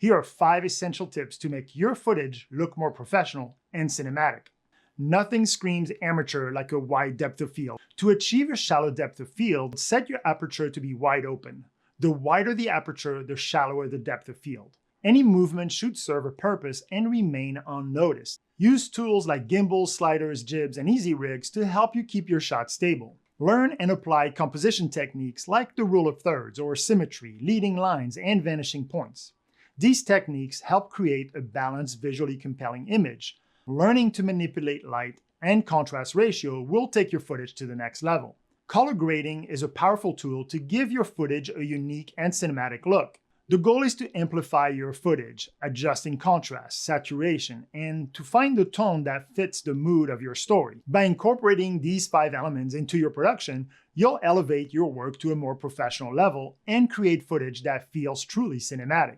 Here are 5 essential tips to make your footage look more professional and cinematic. Nothing screams amateur like a wide depth of field. To achieve a shallow depth of field, set your aperture to be wide open. The wider the aperture, the shallower the depth of field. Any movement should serve a purpose and remain unnoticed. Use tools like gimbals, sliders, jibs, and easy rigs to help you keep your shot stable. Learn and apply composition techniques like the rule of thirds or symmetry, leading lines, and vanishing points. These techniques help create a balanced, visually compelling image. Learning to manipulate light and contrast ratio will take your footage to the next level. Color grading is a powerful tool to give your footage a unique and cinematic look. The goal is to amplify your footage, adjusting contrast, saturation, and to find the tone that fits the mood of your story. By incorporating these 5 elements into your production, you'll elevate your work to a more professional level and create footage that feels truly cinematic.